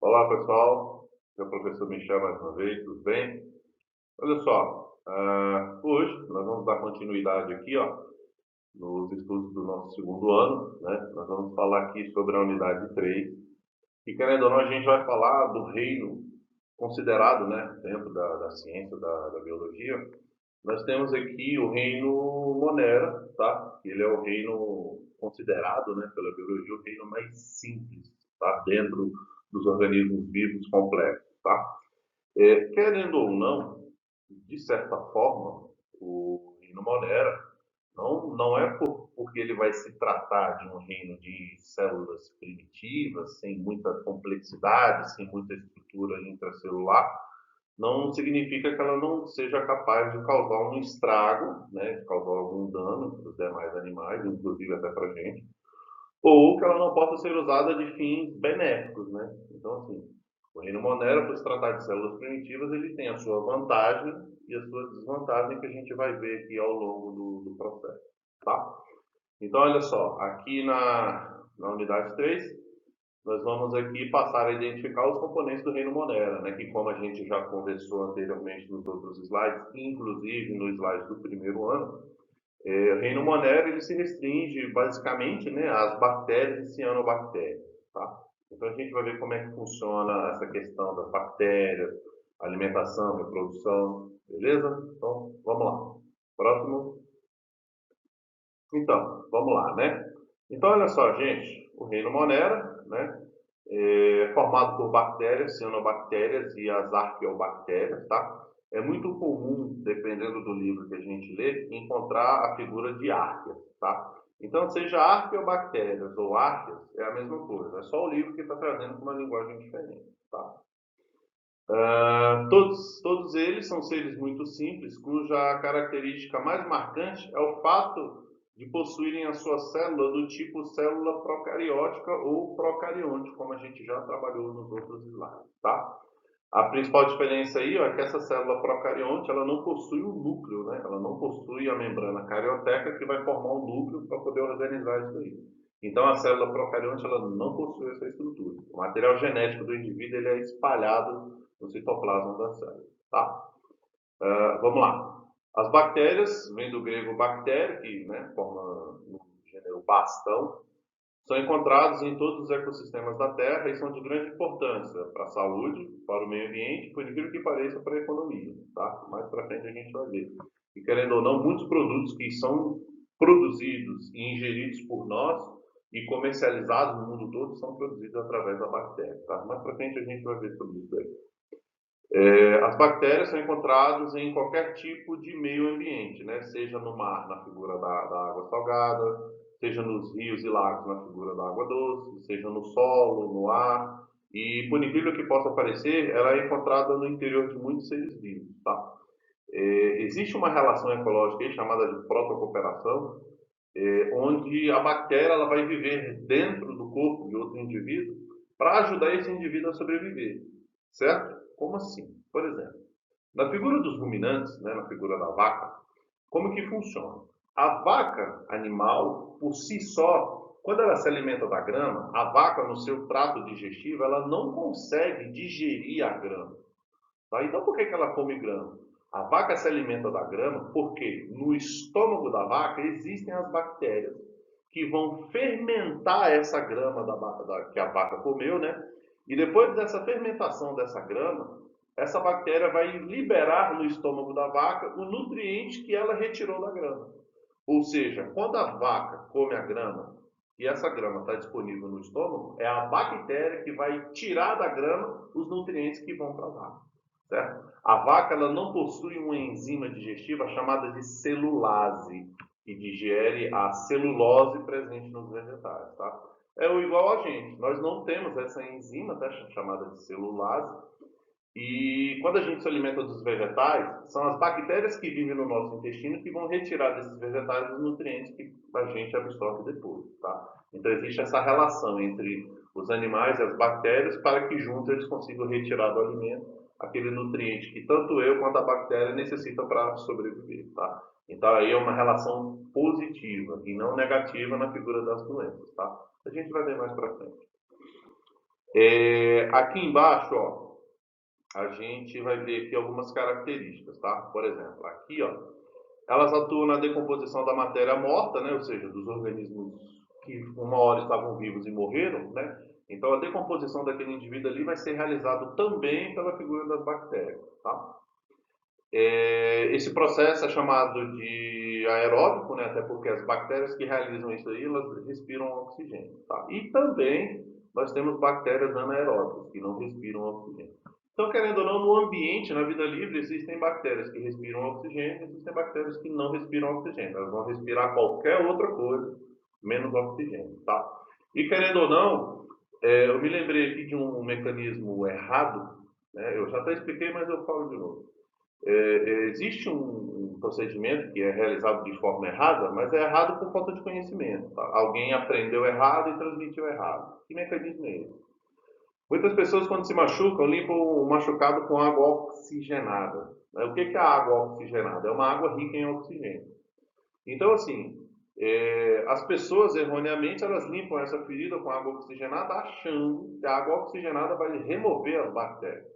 Olá, pessoal. Meu professor Michel mais uma vez, tudo bem? Olha só, hoje nós vamos dar continuidade aqui, ó, nos estudos do nosso segundo ano, né? Nós vamos falar aqui sobre a unidade 3. E querendo ou não, a gente vai falar do reino considerado, né, dentro da ciência da biologia. Nós temos aqui o reino Monera, tá? Ele é o reino considerado, né, pela biologia, o reino mais simples, tá? Dentro dos organismos vivos complexos, tá? Querendo ou não, de certa forma, o reino Monera não é porque ele vai se tratar de um reino de células primitivas, sem muita complexidade, sem muita estrutura intracelular, não significa que ela não seja capaz de causar um estrago, né, de causar algum dano para os demais animais, inclusive até para a gente, ou que ela não possa ser usada de fins benéficos, né? Então, assim, o reino Monera, por se tratar de células primitivas, ele tem a sua vantagem e a sua desvantagem que a gente vai ver aqui ao longo do processo, tá? Então, olha só, aqui na unidade 3, nós vamos aqui passar a identificar os componentes do reino Monera, né? Que como a gente já conversou anteriormente nos outros slides, inclusive no slide do primeiro ano, o reino Monera ele se restringe basicamente, né, às bactérias e cianobactérias, tá? Então a gente vai ver como é que funciona essa questão das bactérias, alimentação, reprodução, beleza? Então vamos lá. Próximo. Então, vamos lá, né? Então olha só, gente, o reino Monera, né, é formado por bactérias, cianobactérias e as arqueobactérias, tá? É muito comum, dependendo do livro que a gente lê, encontrar a figura de árquea, tá? Então, seja arqueobactérias ou árqueas, é a mesma coisa. É só o livro que está trazendo uma linguagem diferente, tá? Todos eles são seres muito simples, cuja característica mais marcante é o fato de possuírem a sua célula do tipo célula procariótica ou procarionte, como a gente já trabalhou nos outros slides, tá? A principal diferença aí ó, é que essa célula procarionte ela não possui um núcleo, né? Ela não possui a membrana carioteca que vai formar um núcleo para poder organizar isso aí. Então a célula procarionte ela não possui essa estrutura. O material genético do indivíduo ele é espalhado no citoplasma da célula, tá? Vamos lá. As bactérias, vem do grego bactéria, que né, forma no gênero bastão, são encontrados em todos os ecossistemas da Terra e são de grande importância para a saúde, para o meio ambiente, por incrível que pareça, para a economia. Tá? Mais para frente a gente vai ver. E querendo ou não, muitos produtos que são produzidos e ingeridos por nós e comercializados no mundo todo são produzidos através da bactéria. Tá? Mais para frente a gente vai ver sobre isso aí. As bactérias são encontradas em qualquer tipo de meio ambiente, né? Seja no mar, na figura da água salgada, seja nos rios e lagos, na figura da água doce, seja no solo, no ar. E, por incrível que possa parecer, ela é encontrada no interior de muitos seres vivos, tá? Existe uma relação ecológica aí, chamada de protocooperação, onde a bactéria ela vai viver dentro do corpo de outro indivíduo para ajudar esse indivíduo a sobreviver, certo? Como assim? Por exemplo, na figura dos ruminantes, né, na figura da vaca, como que funciona? A vaca animal, por si só, quando ela se alimenta da grama, a vaca no seu trato digestivo, ela não consegue digerir a grama. Tá? Então, por que ela come grama? A vaca se alimenta da grama porque no estômago da vaca existem as bactérias que vão fermentar essa grama que a vaca comeu, né? E depois dessa fermentação dessa grama, essa bactéria vai liberar no estômago da vaca o nutriente que ela retirou da grama. Ou seja, quando a vaca come a grama e essa grama está disponível no estômago, é a bactéria que vai tirar da grama os nutrientes que vão para a vaca. Certo? A vaca ela não possui uma enzima digestiva chamada de celulase, que digere a celulose presente nos vegetais. Tá? É o igual a gente. Nós não temos essa enzima tá, chamada de celulase, e quando a gente se alimenta dos vegetais, são as bactérias que vivem no nosso intestino que vão retirar desses vegetais os nutrientes que a gente absorve depois, tá? Então existe essa relação entre os animais e as bactérias para que juntos eles consigam retirar do alimento aquele nutriente que tanto eu quanto a bactéria necessitam para sobreviver, tá? Então aí é uma relação positiva e não negativa na figura das doenças, tá? A gente vai ver mais para frente. Aqui embaixo, ó, a gente vai ver aqui algumas características, tá? Por exemplo, aqui, ó, elas atuam na decomposição da matéria morta, né? Ou seja, dos organismos que uma hora estavam vivos e morreram, né? Então, a decomposição daquele indivíduo ali vai ser realizado também pela figura das bactérias, tá? Esse processo é chamado de aeróbico, né? Até porque as bactérias que realizam isso aí, elas respiram oxigênio, tá? E também nós temos bactérias anaeróbicas, que não respiram oxigênio. Então, querendo ou não, no ambiente, na vida livre, existem bactérias que respiram oxigênio, existem bactérias que não respiram oxigênio. Elas vão respirar qualquer outra coisa, menos oxigênio, tá? E querendo ou não, eu me lembrei aqui de um mecanismo errado, né? Eu já até expliquei, mas eu falo de novo. Existe um procedimento que é realizado de forma errada, mas é errado por falta de conhecimento. Tá? Alguém aprendeu errado e transmitiu errado. Que mecanismo é esse? Muitas pessoas, quando se machucam, limpam o machucado com água oxigenada. Né? O que é a água oxigenada? É uma água rica em oxigênio. Então, assim, as pessoas, erroneamente, elas limpam essa ferida com água oxigenada, achando que a água oxigenada vai remover as bactérias.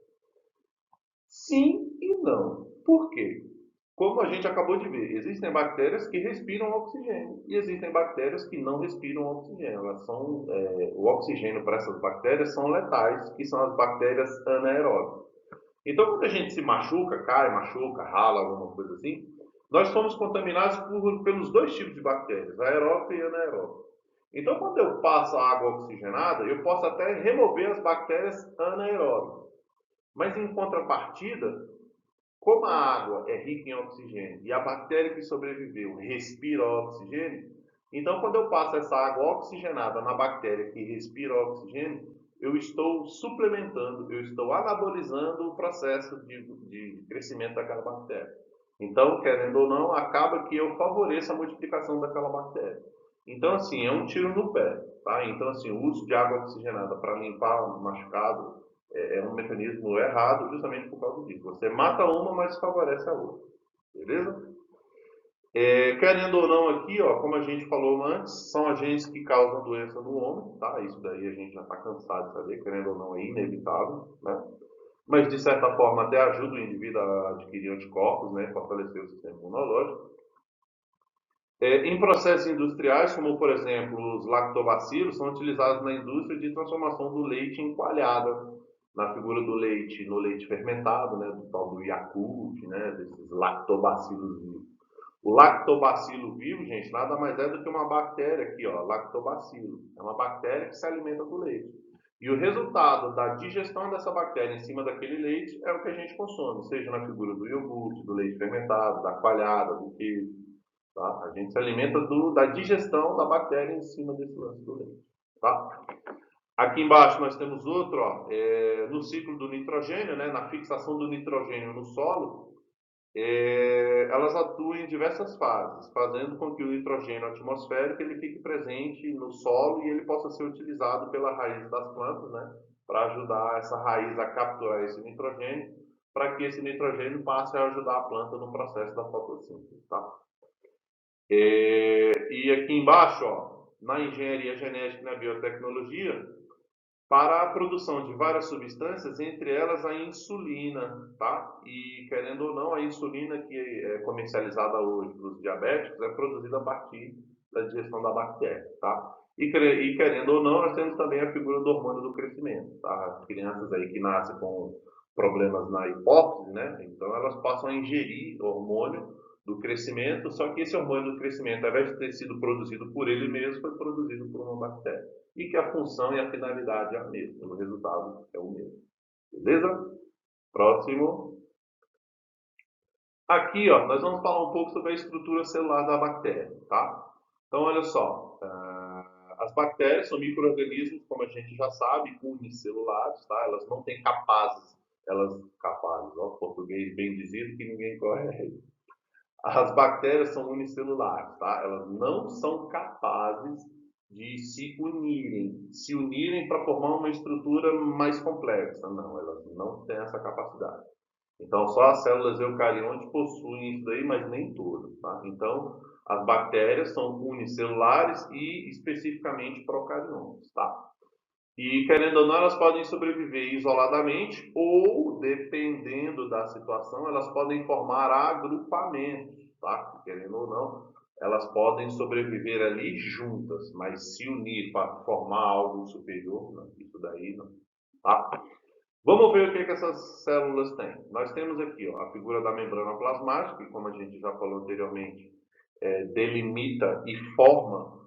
Sim e não. Por quê? Como a gente acabou de ver, existem bactérias que respiram oxigênio e existem bactérias que não respiram oxigênio. Elas são, o oxigênio para essas bactérias são letais, que são as bactérias anaeróbicas. Então, quando a gente se machuca, cai, machuca, rala, alguma coisa assim, nós somos contaminados pelos dois tipos de bactérias, aeróbica e anaeróbica. Então, quando eu passo a água oxigenada, eu posso até remover as bactérias anaeróbicas. Mas, em contrapartida, como a água é rica em oxigênio e a bactéria que sobreviveu respira oxigênio, então quando eu passo essa água oxigenada na bactéria que respira oxigênio, eu estou suplementando, eu estou anabolizando o processo de crescimento daquela bactéria. Então, querendo ou não, acaba que eu favoreço a multiplicação daquela bactéria. Então, assim, é um tiro no pé, tá? Então, assim, o uso de água oxigenada para limpar o machucado é um mecanismo errado justamente por causa disso. Você mata uma, mas favorece a outra. Beleza? Querendo ou não aqui, ó, como a gente falou antes, são agentes que causam doença no homem, tá? Isso daí a gente já está cansado de saber, querendo ou não é inevitável, né? Mas de certa forma até ajuda o indivíduo a adquirir anticorpos, né? Fortalecer o sistema imunológico. Em processos industriais, como por exemplo os lactobacilos, são utilizados na indústria de transformação do leite em coalhada, na figura do leite, no leite fermentado, né, do tal do Yakult, né, desses lactobacilos vivos. O lactobacilo vivo, gente, nada mais é do que uma bactéria aqui, ó, lactobacilo. É uma bactéria que se alimenta do leite. E o resultado da digestão dessa bactéria em cima daquele leite é o que a gente consome, seja na figura do iogurte, do leite fermentado, da coalhada, do queijo. Tá? A gente se alimenta da digestão da bactéria em cima desse lance do leite. Tá? Aqui embaixo nós temos outro, ó, no ciclo do nitrogênio, né, na fixação do nitrogênio no solo, elas atuam em diversas fases, fazendo com que o nitrogênio atmosférico ele fique presente no solo e ele possa ser utilizado pela raiz das plantas, né, para ajudar essa raiz a capturar esse nitrogênio, para que esse nitrogênio passe a ajudar a planta no processo da fotossíntese. Tá? E aqui embaixo, ó, na engenharia genética e na biotecnologia, para a produção de várias substâncias, entre elas a insulina, tá? E querendo ou não, a insulina que é comercializada hoje para os diabéticos é produzida a partir da digestão da bactéria, tá? E querendo ou não, nós temos também a figura do hormônio do crescimento, tá? As crianças aí que nascem com problemas na hipófise, né? Então elas passam a ingerir hormônio do crescimento, só que esse hormônio do crescimento, ao invés de ter sido produzido por ele mesmo, foi produzido por uma bactéria. E que a função e a finalidade é a mesma, o resultado é o mesmo. Beleza? Próximo. Aqui, ó, nós vamos falar um pouco sobre a estrutura celular da bactéria, tá? Então, olha só, as bactérias são micro-organismos, como a gente já sabe, unicelulares, tá? Elas não têm capazes, ó, português bem dizido que ninguém corre. As bactérias são unicelulares, tá? Elas não são capazes de se unirem para formar uma estrutura mais complexa. Não, elas não têm essa capacidade. Então, só as células eucariontes possuem isso daí, mas nem todas, tá? Então, as bactérias são unicelulares e especificamente procariontes, tá? E, querendo ou não, elas podem sobreviver isoladamente ou, dependendo da situação, elas podem formar agrupamentos, tá? Querendo ou não, elas podem sobreviver ali juntas, mas se unir para formar algo superior, não, isso daí não, tá? Vamos ver o que essas células têm. Nós temos aqui ó, a figura da membrana plasmática, que como a gente já falou anteriormente, delimita e forma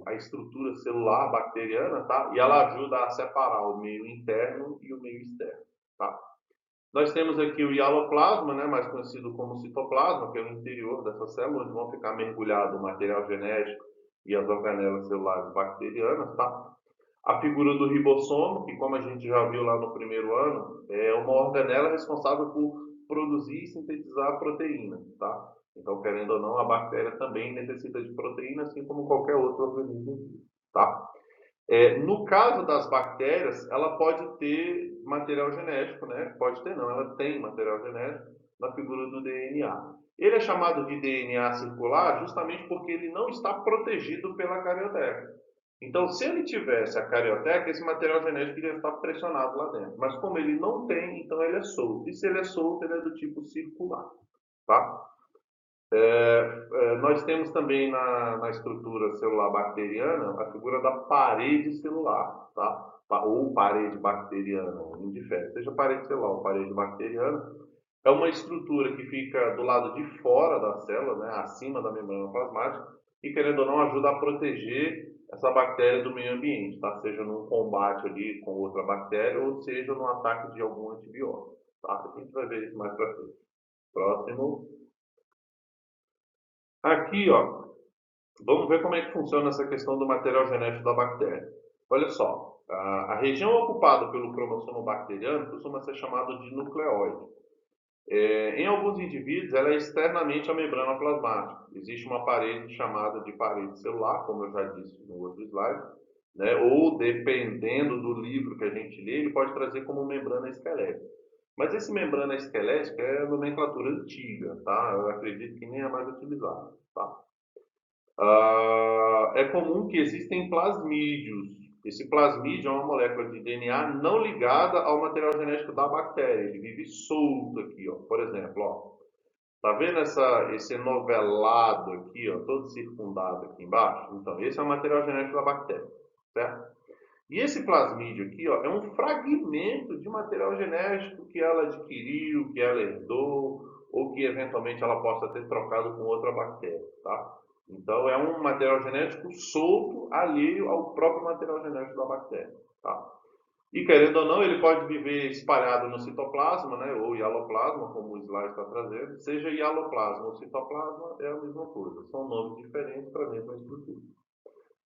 a estrutura celular bacteriana, tá? E ela ajuda a separar o meio interno e o meio externo, tá? Nós temos aqui o hialoplasma, né, mais conhecido como citoplasma, que é o interior dessa célula, onde vão ficar mergulhado o material genético e as organelas celulares bacterianas, tá? A figura do ribossomo, que como a gente já viu lá no primeiro ano, é uma organela responsável por produzir e sintetizar proteína, tá? Então, querendo ou não, a bactéria também necessita de proteína, assim como qualquer outro organismo, tá? No caso das bactérias, ela pode ter material genético, né? Pode ter não, ela tem material genético na figura do DNA. Ele é chamado de DNA circular justamente porque ele não está protegido pela carioteca. Então, se ele tivesse a carioteca, esse material genético iria estar pressionado lá dentro. Mas como ele não tem, então ele é solto. E se ele é solto, ele é do tipo circular, tá? Nós temos também na estrutura celular bacteriana a figura da parede celular, tá? Ou parede bacteriana, indifere. Seja parede celular ou parede bacteriana, é uma estrutura que fica do lado de fora da célula, né, acima da membrana plasmática, e querendo ou não ajuda a proteger essa bactéria do meio ambiente, tá? Seja num combate ali com outra bactéria ou seja no ataque de algum antibiótico, tá? A gente vai ver isso mais para frente. Próximo. Aqui, ó, vamos ver como é que funciona essa questão do material genético da bactéria. Olha só, a região ocupada pelo cromossomo bacteriano costuma ser chamada de nucleóide. Em alguns indivíduos, ela é externamente a membrana plasmática. Existe uma parede chamada de parede celular, como eu já disse no outro slide, né? Ou, dependendo do livro que a gente lê, ele pode trazer como membrana esquelética. Mas esse membrana esquelética é nomenclatura antiga, tá? Eu acredito que nem é mais utilizada, tá? É comum que existem plasmídios. Esse plasmídio é uma molécula de DNA não ligada ao material genético da bactéria. Ele vive solto aqui, ó. Por exemplo, ó. Tá vendo esse enovelado aqui, ó, todo circundado aqui embaixo? Então, esse é o material genético da bactéria, certo? E esse plasmídio aqui, ó, é um fragmento de material genético que ela adquiriu, que ela herdou, ou que eventualmente ela possa ter trocado com outra bactéria, tá? Então, é um material genético solto, alheio ao próprio material genético da bactéria, tá? E querendo ou não, ele pode viver espalhado no citoplasma, né, ou hialoplasma, como o slide está trazendo. Seja hialoplasma ou citoplasma, é a mesma coisa. São nomes diferentes para a mesma estrutura.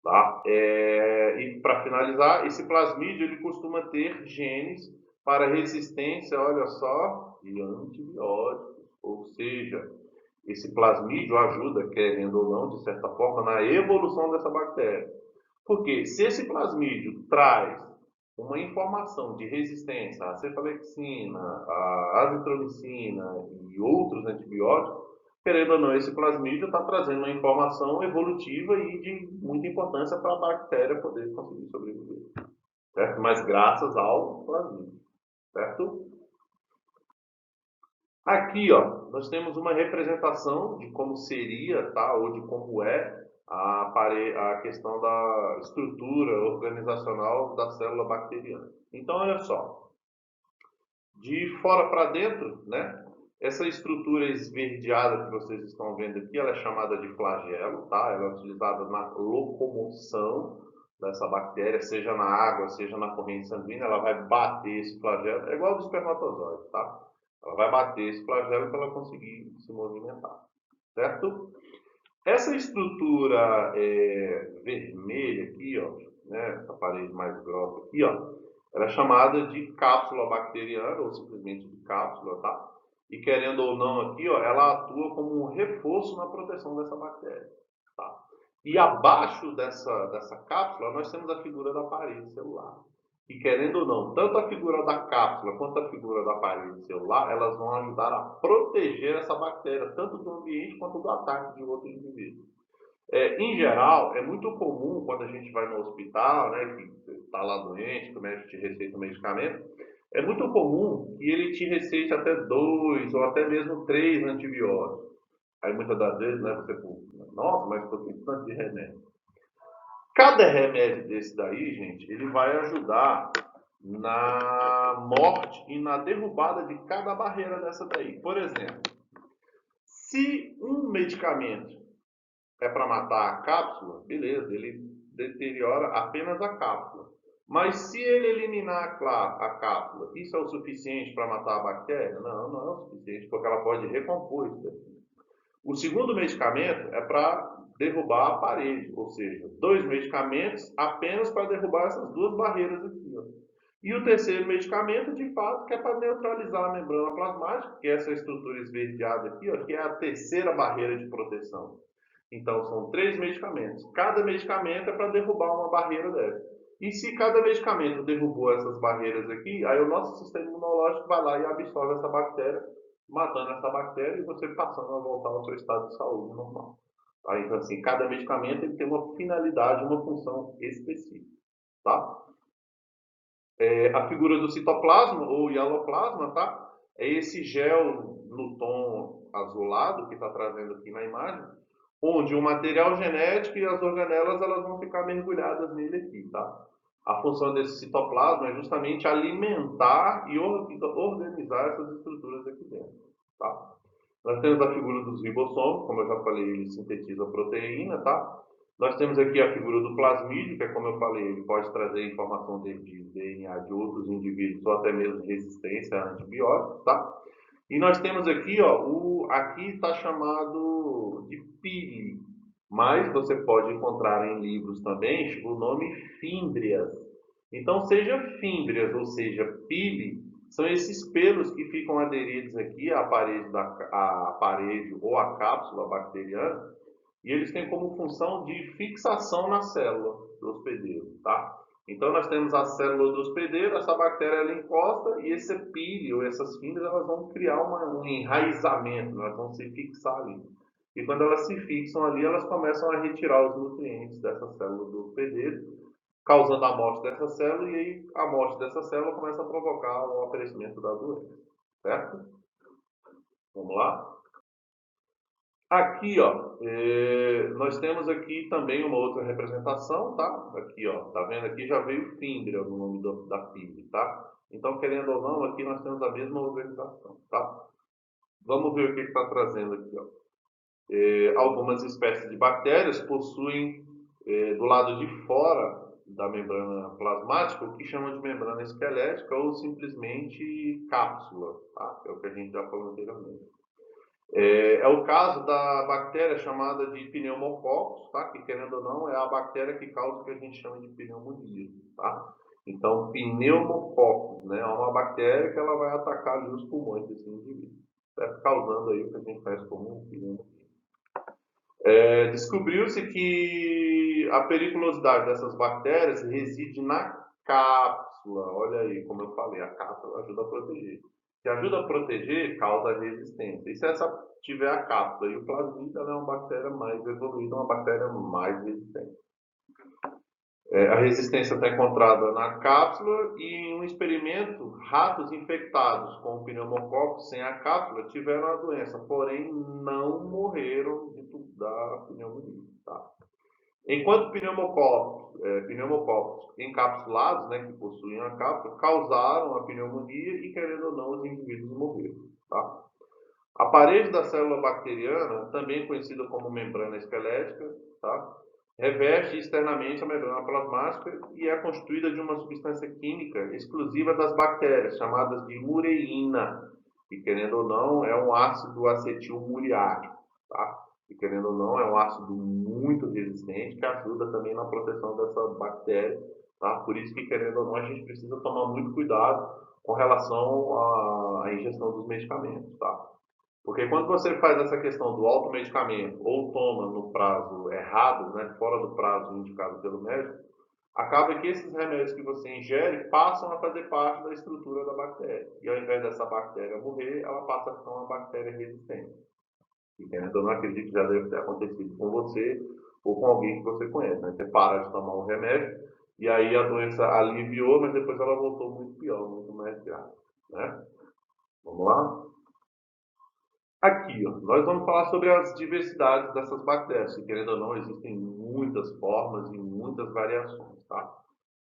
Tá? E para finalizar, esse plasmídio ele costuma ter genes para resistência, olha só, de antibióticos. Ou seja, esse plasmídio ajuda, querendo ou não, de certa forma, na evolução dessa bactéria. Porque se esse plasmídio traz uma informação de resistência à cefalexina, à azitromicina e outros antibióticos, querendo ou não, esse plasmídio está trazendo uma informação evolutiva e de muita importância para a bactéria poder conseguir sobreviver, certo? Mas graças ao plasmídio, certo? Aqui, ó, nós temos uma representação de como seria, tá, ou de como é a questão da estrutura organizacional da célula bacteriana. Então, olha só, de fora para dentro, né? Essa estrutura esverdeada que vocês estão vendo aqui, ela é chamada de flagelo, tá? Ela é utilizada na locomoção dessa bactéria, seja na água, seja na corrente sanguínea, ela vai bater esse flagelo, é igual ao do espermatozoide, tá? Ela vai bater esse flagelo para ela conseguir se movimentar, certo? Essa estrutura vermelha aqui, ó, né, essa parede mais grossa aqui, ó, ela é chamada de cápsula bacteriana, ou simplesmente de cápsula, tá? E querendo ou não aqui, ó, ela atua como um reforço na proteção dessa bactéria, tá? E abaixo dessa cápsula, nós temos a figura da parede celular. E querendo ou não, tanto a figura da cápsula quanto a figura da parede celular, elas vão ajudar a proteger essa bactéria, tanto do ambiente quanto do ataque de outro indivíduo. Em geral, é muito comum quando a gente vai no hospital, né, que está lá doente, que o médico te receita um medicamento, é muito comum que ele te receite até 2 ou até mesmo 3 antibióticos. Aí muitas das vezes, né, você fala, nossa, mas estou com tanto de remédio. Cada remédio desse daí, gente, ele vai ajudar na morte e na derrubada de cada barreira dessa daí. Por exemplo, se um medicamento é para matar a cápsula, beleza, ele deteriora apenas a cápsula. Mas se ele eliminar a cápsula, isso é o suficiente para matar a bactéria? Não, não é o suficiente, porque ela pode recompor isso daí. O segundo medicamento é para derrubar a parede, ou seja, 2 medicamentos apenas para derrubar essas duas barreiras aqui. Ó. E o terceiro medicamento, de fato, que é para neutralizar a membrana plasmática, que é essa estrutura esverdeada aqui, ó, que é a terceira barreira de proteção. Então, são 3 medicamentos. Cada medicamento é para derrubar uma barreira dessa. E se cada medicamento derrubou essas barreiras aqui, aí o nosso sistema imunológico vai lá e absorve essa bactéria, matando essa bactéria e você passando a voltar ao seu estado de saúde normal. Tá? Então, assim, cada medicamento ele tem uma finalidade, uma função específica. Tá? A figura do citoplasma ou hialoplasma, tá? É esse gel no tom azulado que está trazendo aqui na imagem, onde o material genético e as organelas elas vão ficar mergulhadas nele aqui, tá? A função desse citoplasma é justamente alimentar e organizar essas estruturas aqui dentro, tá? Nós temos a figura dos ribossomos, como eu já falei, ele sintetiza a proteína, tá? Nós temos aqui a figura do plasmídio, que é como eu falei, ele pode trazer informação de DNA de outros indivíduos ou até mesmo resistência a antibióticos, tá? E nós temos aqui, ó, aqui está chamado de pili, mas você pode encontrar em livros também o nome fímbrias. Então, seja fímbrias ou seja pili, são esses pelos que ficam aderidos aqui à parede ou à cápsula bacteriana, e eles têm como função de fixação na célula do hospedeiro, tá? Então nós temos a célula do hospedeiro, essa bactéria ela encosta e esse pílio, essas fibras, elas vão criar um enraizamento, elas vão se fixar ali. E quando elas se fixam ali, elas começam a retirar os nutrientes dessa célula do hospedeiro, causando a morte dessa célula, e aí a morte dessa célula começa a provocar o aparecimento da doença, certo? Vamos lá? Aqui, ó, nós temos aqui também uma outra representação, tá? Aqui, ó, tá vendo? Aqui já veio fímbria no nome da fibra, tá? Então, querendo ou não, aqui nós temos a mesma organização, tá? Vamos ver o que está trazendo aqui, ó. Algumas espécies de bactérias possuem, do lado de fora da membrana plasmática, o que chamam de membrana esquelética ou simplesmente cápsula, tá? Que é o que a gente já falou anteriormente. É o caso da bactéria chamada de pneumococcus, tá? Que querendo ou não é a bactéria que causa o que a gente chama de pneumonia, tá? Então, pneumococcus, né? É uma bactéria que ela vai atacar ali os pulmões desse indivíduo, certo? Causando aí o que a gente conhece como pneumonia. Descobriu-se que a periculosidade dessas bactérias reside na cápsula. Olha aí, como eu falei, a cápsula ajuda a proteger. Se ajuda a proteger, causa resistência. E se essa tiver a cápsula e o plasmídio, ela é uma bactéria mais evoluída, uma bactéria mais resistente. A resistência está encontrada na cápsula e em um experimento, ratos infectados com o pneumococo sem a cápsula tiveram a doença, porém não morreram da pneumonia. Tá? Enquanto pneumococos encapsulados, né, que possuem a cápsula, causaram a pneumonia e, querendo ou não, os indivíduos morreram. Tá? A parede da célula bacteriana, também conhecida como membrana esquelética, tá? Reveste externamente a membrana plasmática e é constituída de uma substância química exclusiva das bactérias, chamadas de mureína, que, querendo ou não, é um ácido acetil muriático, tá? E, querendo ou não, é um ácido muito resistente que ajuda também na proteção dessa bactéria, tá? Por isso que, querendo ou não, a gente precisa tomar muito cuidado com relação à ingestão dos medicamentos, tá? Porque quando você faz essa questão do automedicamento ou toma no prazo errado, né, fora do prazo indicado pelo médico, acaba que esses remédios que você ingere passam a fazer parte da estrutura da bactéria. E ao invés dessa bactéria morrer, ela passa a ser uma bactéria resistente. E querendo ou não, acredito que já deve ter acontecido com você, ou com alguém que você conhece, né? Você para de tomar um remédio e aí a doença aliviou, mas depois ela voltou muito pior, muito mais grave, né? Vamos lá? Aqui, ó, nós vamos falar sobre as diversidades dessas bactérias, que querendo ou não, existem muitas formas e muitas variações, tá?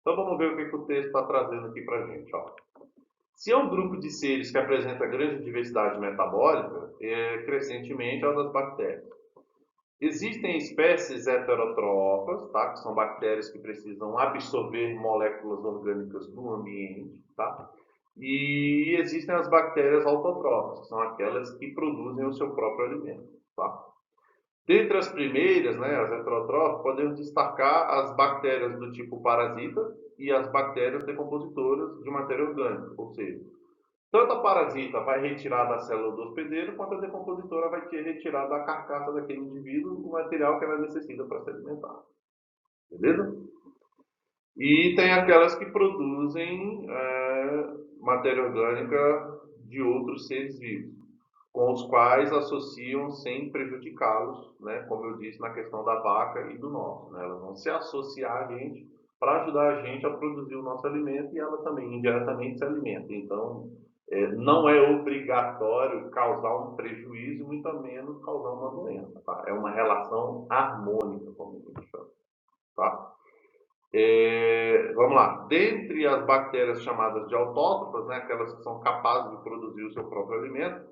Então vamos ver o que o texto está trazendo aqui para a gente, ó. Se é um grupo de seres que apresenta grande diversidade metabólica, crescentemente é o das bactérias. Existem espécies heterótrofas, tá? Que são bactérias que precisam absorver moléculas orgânicas do ambiente, tá? E existem as bactérias autotróficas, que são aquelas que produzem o seu próprio alimento, tá? Dentre as primeiras, né, as heterotróficas, podemos destacar as bactérias do tipo parasita e as bactérias decompositoras de matéria orgânica, ou seja, tanto a parasita vai retirar da célula do hospedeiro, quanto a decompositora vai retirar da carcaça daquele indivíduo o material que ela necessita para se alimentar. Beleza? E tem aquelas que produzem matéria orgânica de outros seres vivos, com os quais associam sem prejudicá-los, né, como eu disse na questão da vaca e do nosso. Né, elas vão se associar a gente para ajudar a gente a produzir o nosso alimento e ela também indiretamente se alimenta. Então, não é obrigatório causar um prejuízo, muito menos causar uma doença. Tá? É uma relação harmônica, como a gente chama. Tá? Vamos lá. Dentre as bactérias chamadas de autótrofas, né, aquelas que são capazes de produzir o seu próprio alimento,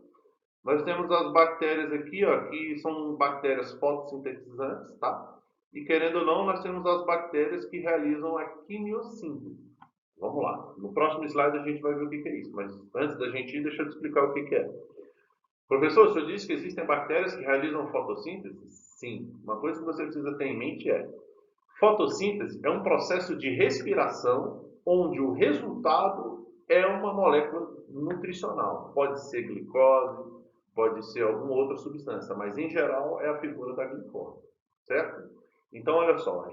nós temos as bactérias aqui, ó, que são bactérias fotossintetizantes, tá? E querendo ou não, nós temos as bactérias que realizam a quimiossíntese. Vamos lá. No próximo slide a gente vai ver o que é isso, mas antes da gente ir, deixa eu te explicar o que é. Professor, o senhor disse que existem bactérias que realizam fotossíntese? Sim. Uma coisa que você precisa ter em mente é: fotossíntese é um processo de respiração onde o resultado é uma molécula nutricional. Pode ser glicose, pode ser alguma outra substância, mas em geral é a figura da glicose, certo? Então, olha só,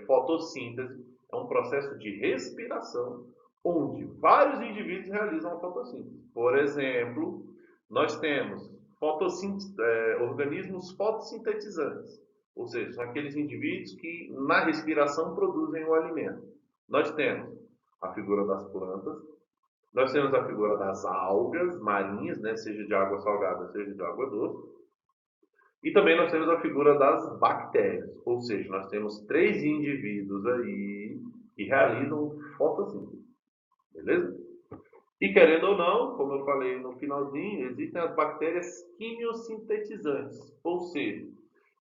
fotossíntese é um processo de respiração onde vários indivíduos realizam a fotossíntese. Por exemplo, nós temos organismos fotossintetizantes, ou seja, são aqueles indivíduos que na respiração produzem o alimento. Nós temos a figura das plantas, nós temos a figura das algas marinhas, né, seja de água salgada, seja de água doce. E também nós temos a figura das bactérias, ou seja, nós temos 3 indivíduos aí que realizam fotossíntese. Beleza? E querendo ou não, como eu falei no finalzinho, existem as bactérias quimiosintetizantes, ou seja,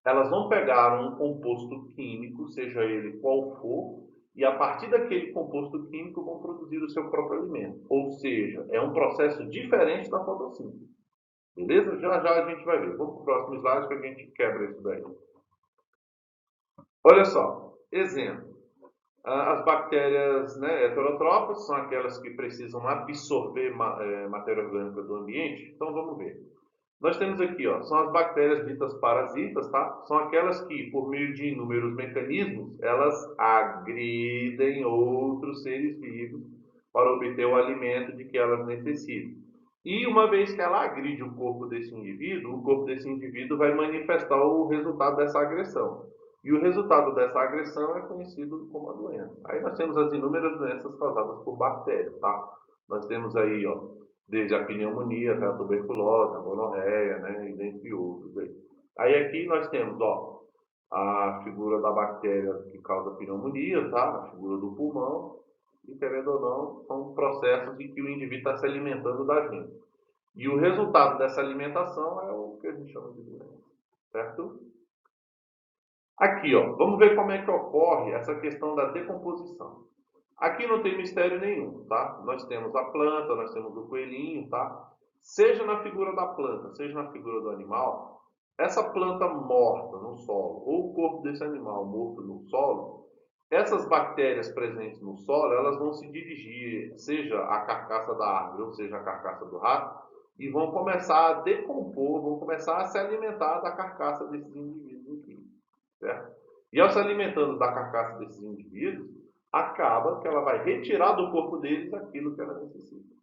elas vão pegar um composto químico, seja ele qual for, e a partir daquele composto químico vão produzir o seu próprio alimento. Ou seja, é um processo diferente da fotossíntese. Beleza? Já já a gente vai ver. Vamos para o próximo slide que a gente quebra isso daí. Olha só, exemplo. As bactérias, né, heterotróficas são aquelas que precisam absorver matéria orgânica do ambiente. Então vamos ver. Nós temos aqui, ó, são as bactérias ditas parasitas, tá? São aquelas que, por meio de inúmeros mecanismos, elas agridem outros seres vivos para obter o alimento de que elas necessitam. E uma vez que ela agride o corpo desse indivíduo, o corpo desse indivíduo vai manifestar o resultado dessa agressão. E o resultado dessa agressão é conhecido como a doença. Aí nós temos as inúmeras doenças causadas por bactérias, tá? Nós temos aí, ó, desde a pneumonia até a tuberculose, a gonorreia, né, e dentre outros. Aí aqui nós temos, ó, a figura da bactéria que causa pneumonia, tá? A figura do pulmão, e querendo ou não, são processos em que o indivíduo está se alimentando da gente. E o resultado dessa alimentação é o que a gente chama de doença, certo? Aqui, ó, vamos ver como é que ocorre essa questão da decomposição. Aqui não tem mistério nenhum, tá? Nós temos a planta, nós temos o coelhinho, tá? Seja na figura da planta, seja na figura do animal, essa planta morta no solo, ou o corpo desse animal morto no solo, essas bactérias presentes no solo, elas vão se dirigir, seja a carcaça da árvore, ou seja a carcaça do rato, e vão começar a decompor, vão começar a se alimentar da carcaça desses indivíduos aqui, certo? E ao se alimentando da carcaça desses indivíduos, acaba que ela vai retirar do corpo deles aquilo que ela necessita,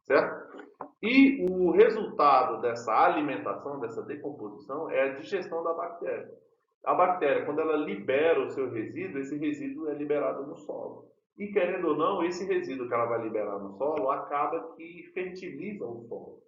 certo? E o resultado dessa alimentação, dessa decomposição, é a digestão da bactéria. A bactéria, quando ela libera o seu resíduo, esse resíduo é liberado no solo. E querendo ou não, esse resíduo que ela vai liberar no solo acaba que fertiliza o solo.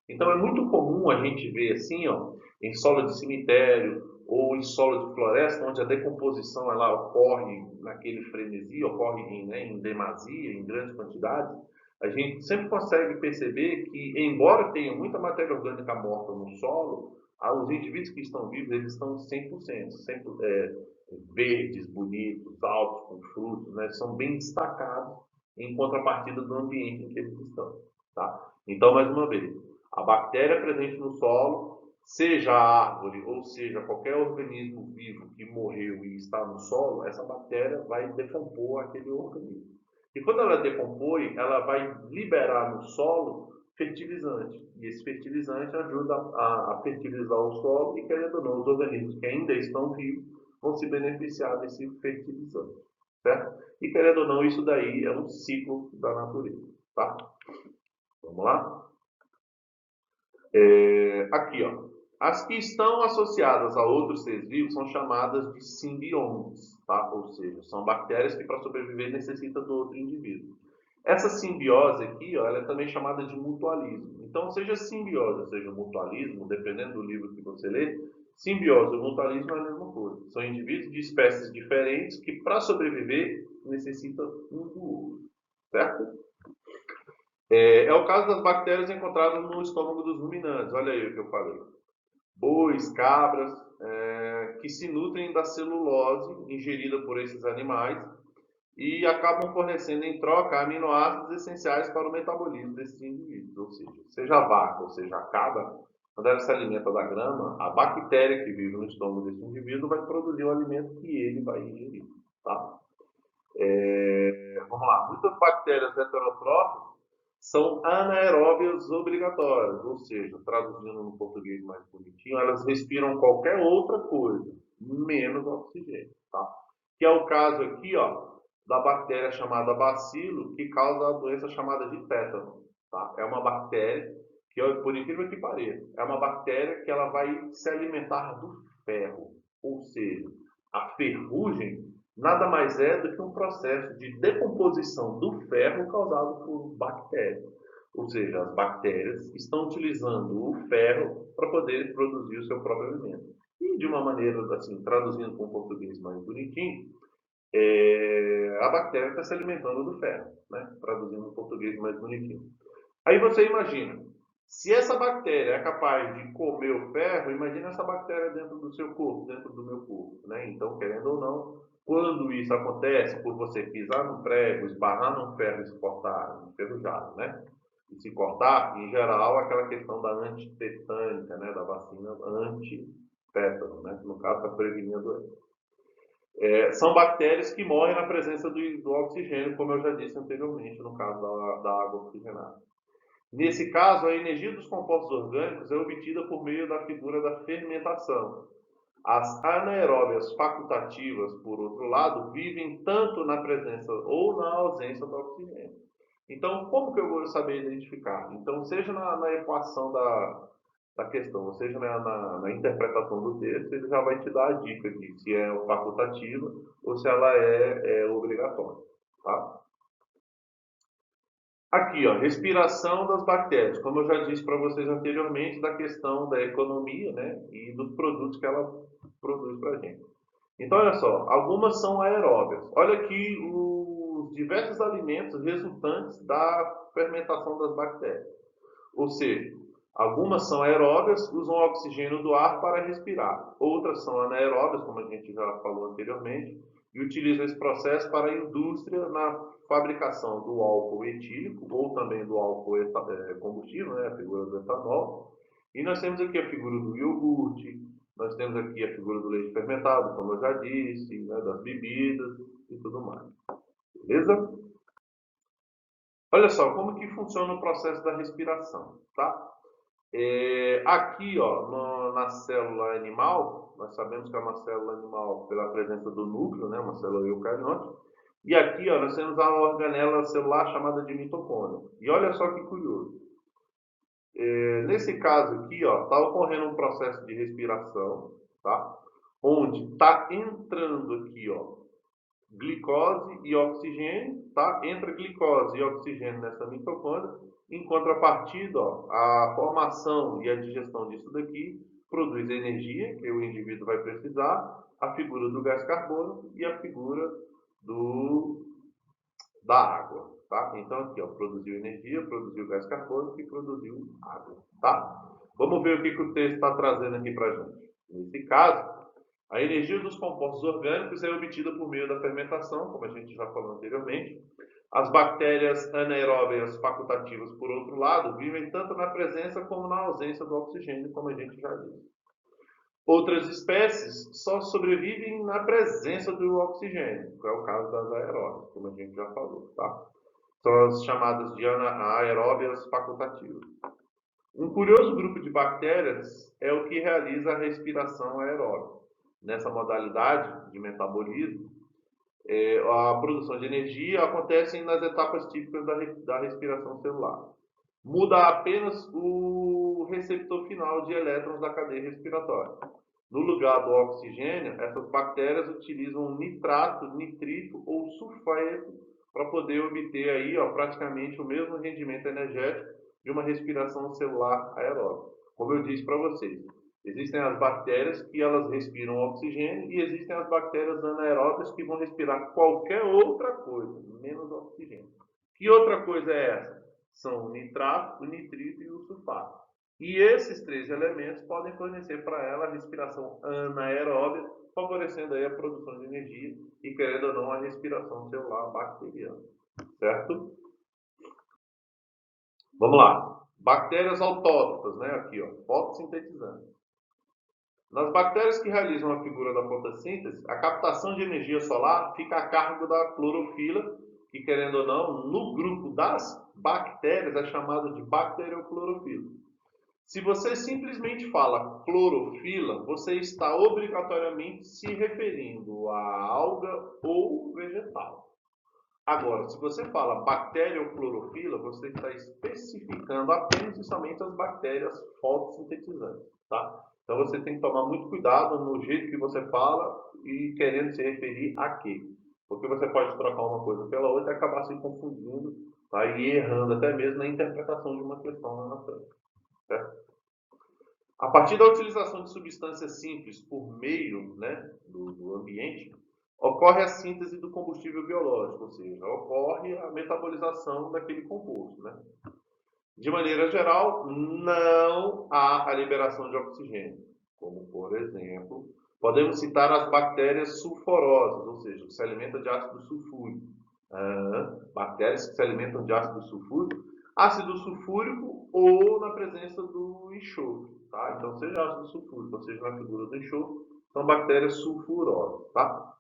Então é muito comum a gente ver assim, ó, em solo de cemitério ou em solo de floresta, onde a decomposição ela ocorre naquele frenesi, ocorre em demasia, em grandes quantidades, a gente sempre consegue perceber que, embora tenha muita matéria orgânica morta no solo, os indivíduos que estão vivos, eles estão 100%, 100% verdes, bonitos, altos, com frutos, né? São bem destacados em contrapartida do ambiente em que eles estão. Tá? Então, mais uma vez, a bactéria presente no solo, seja a árvore ou seja qualquer organismo vivo que morreu e está no solo, essa bactéria vai decompor aquele organismo. E quando ela decompõe, ela vai liberar no solo fertilizante. E esse fertilizante ajuda a fertilizar o solo e, querendo ou não, os organismos que ainda estão vivos vão se beneficiar desse fertilizante. Certo? E, querendo ou não, isso daí é um ciclo da natureza. Tá? Vamos lá? Aqui, ó. As que estão associadas a outros seres vivos são chamadas de simbiontes, tá? Ou seja, são bactérias que para sobreviver necessitam do outro indivíduo. Essa simbiose aqui, ó, ela é também chamada de mutualismo. Então, seja simbiose, seja mutualismo, dependendo do livro que você lê, simbiose ou mutualismo é a mesma coisa. São indivíduos de espécies diferentes que para sobreviver necessitam um do outro, certo? É o caso das bactérias encontradas no estômago dos ruminantes. Olha aí o que eu falei. Bois, cabras, que se nutrem da celulose ingerida por esses animais e acabam fornecendo em troca aminoácidos essenciais para o metabolismo desses indivíduos. Ou seja a vaca, ou seja a cabra, quando ela se alimenta da grama, a bactéria que vive no estômago desse indivíduo vai produzir o alimento que ele vai ingerir. Tá? Vamos lá. Muitas bactérias heterotróficas são anaeróbias obrigatórias, ou seja, traduzindo no português mais bonitinho, elas respiram qualquer outra coisa, menos oxigênio, tá? Que é o caso aqui, ó, da bactéria chamada bacilo, que causa a doença chamada de tétano, tá? É uma bactéria que, por incrível que pareça, é uma bactéria que ela vai se alimentar do ferro, ou seja, a ferrugem nada mais é do que um processo de decomposição do ferro causado por bactérias. Ou seja, as bactérias estão utilizando o ferro para poder produzir o seu próprio alimento. E de uma maneira, assim, traduzindo para um português mais bonitinho, a bactéria está se alimentando do ferro, né? Traduzindo um português mais bonitinho. Aí você imagina, se essa bactéria é capaz de comer o ferro, imagina essa bactéria dentro do seu corpo, dentro do meu corpo, né? Então, querendo ou não, quando isso acontece, por você pisar no prego, esbarrar num ferro e se cortar, enferrujado, né? E se cortar, em geral, aquela questão da antitetânica, né? Da vacina anti-tétano, né? No caso, está prevenindo a doença. São bactérias que morrem na presença do oxigênio, como eu já disse anteriormente, no caso da água oxigenada. Nesse caso, a energia dos compostos orgânicos é obtida por meio da figura da fermentação. As anaeróbias facultativas, por outro lado, vivem tanto na presença ou na ausência do oxigênio. Então, como que eu vou saber identificar? Então, seja na equação da questão, ou seja na interpretação do texto, ele já vai te dar a dica de se é facultativa ou se ela é obrigatória. Tá? Aqui, ó, respiração das bactérias. Como eu já disse para vocês anteriormente, da questão da economia, né, e dos produtos que ela produz para a gente. Então, olha só, algumas são aeróbias. Olha aqui os diversos alimentos resultantes da fermentação das bactérias. Ou seja, algumas são aeróbias, usam o oxigênio do ar para respirar. Outras são anaeróbias, como a gente já falou anteriormente, e utilizam esse processo para a indústria na fabricação do álcool etílico ou também do álcool combustível, né, a figura do etanol. E nós temos aqui a figura do iogurte, nós temos aqui a figura do leite fermentado, como eu já disse, né, das bebidas e tudo mais. Beleza? Olha só como que funciona o processo da respiração, tá? Aqui, ó, na célula animal, nós sabemos que é uma célula animal pela presença do núcleo, né, uma célula eucariótica. E aqui, ó, nós temos a organela celular chamada de mitocôndria. E olha só que curioso. Nesse caso aqui, ó, está ocorrendo um processo de respiração, tá? onde está entrando aqui, ó, glicose e oxigênio, tá? Entra glicose e oxigênio nessa mitocôndria. Em contrapartida, ó, a formação e a digestão disso daqui produz energia que o indivíduo vai precisar, a figura do gás carbônico e a figura da água, tá? Então aqui, ó, produziu energia, produziu gás carbônico e produziu água, tá? Vamos ver o que o texto está trazendo aqui para a gente. Nesse caso, a energia dos compostos orgânicos é obtida por meio da fermentação, como a gente já falou anteriormente. As bactérias anaeróbias facultativas, por outro lado, vivem tanto na presença como na ausência do oxigênio, como a gente já disse. Outras espécies só sobrevivem na presença do oxigênio, que é o caso das aeróbias, como a gente já falou, tá? São as chamadas de anaeróbias facultativas. Um curioso grupo de bactérias é o que realiza a respiração aeróbica. Nessa modalidade de metabolismo, a produção de energia acontece nas etapas típicas da respiração celular. Muda apenas o receptor final de elétrons da cadeia respiratória. No lugar do oxigênio, essas bactérias utilizam nitrato, nitrito ou sulfato para poder obter aí, ó, praticamente o mesmo rendimento energético de uma respiração celular aeróbica. Como eu disse para vocês, existem as bactérias que elas respiram oxigênio e existem as bactérias anaeróbias que vão respirar qualquer outra coisa, menos oxigênio. Que outra coisa é essa? São o nitrato, o nitrito e o sulfato. E esses três elementos podem fornecer para ela a respiração anaeróbia, favorecendo aí a produção de energia e, querendo ou não, a respiração celular bacteriana. Certo? Vamos lá. Bactérias autótrofas, né? Aqui, ó, fotossintetizantes. Nas bactérias que realizam a figura da fotossíntese, a captação de energia solar fica a cargo da clorofila, que, querendo ou não, no grupo das bactérias é chamado de bacterioclorofila. Se você simplesmente fala clorofila, você está obrigatoriamente se referindo a alga ou vegetal. Agora, se você fala bacterioclorofila, você está especificando apenas e somente as bactérias fotossintetizantes, tá? Então você tem que tomar muito cuidado no jeito que você fala e querendo se referir a quê? Porque você pode trocar uma coisa pela outra e acabar se confundindo, tá? E errando até mesmo na interpretação de uma questão lá na frente, certo? A partir da utilização de substâncias simples por meio, né, do ambiente, ocorre a síntese do combustível biológico, ou seja, ocorre a metabolização daquele composto, né? De maneira geral, não há a liberação de oxigênio, como, por exemplo, podemos citar as bactérias sulfurosas, ou seja, que se alimentam de ácido sulfúrico. Bactérias que se alimentam de ácido sulfúrico ou na presença do enxofre, tá? Então, seja ácido sulfúrico, ou seja na figura do enxofre, são bactérias sulfurosas, tá?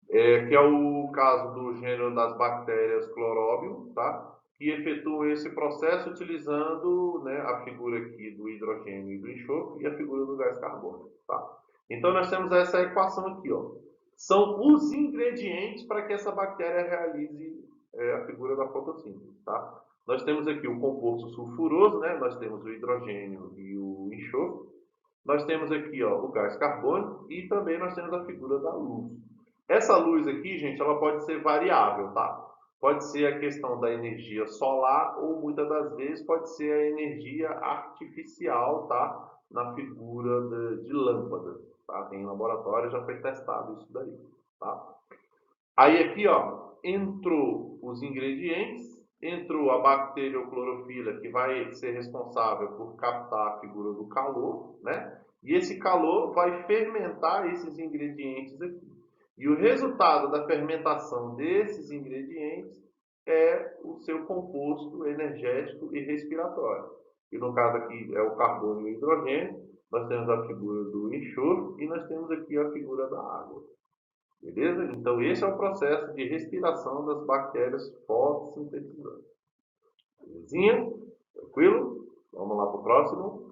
Que é o caso do gênero das bactérias Chlorobium, tá? Que efetuam esse processo utilizando, né, a figura aqui do hidrogênio e do enxofre e a figura do gás carbônico, tá? Então nós temos essa equação aqui, ó. São os ingredientes para que essa bactéria realize a figura da fotossíntese, tá? Nós temos aqui o composto sulfuroso, né? Nós temos o hidrogênio e o enxofre. Nós temos aqui, ó, o gás carbônico e também nós temos a figura da luz. Essa luz aqui, gente, ela pode ser variável, tá? Pode ser a questão da energia solar ou muitas das vezes pode ser a energia artificial, tá? Na figura de lâmpada, tá? Tem em laboratório, já foi testado isso daí, tá? Aí aqui, ó, entrou os ingredientes, entrou a bacterioclorofila, que vai ser responsável por captar a figura do calor, né? E esse calor vai fermentar esses ingredientes aqui. E o resultado da fermentação desses ingredientes é o seu composto energético e respiratório. E no caso aqui é o carbono e o hidrogênio, nós temos a figura do enxofre e nós temos aqui a figura da água. Beleza? Então esse é o processo de respiração das bactérias fotossintetizantes. Belezinha? Tranquilo? Vamos lá para o próximo.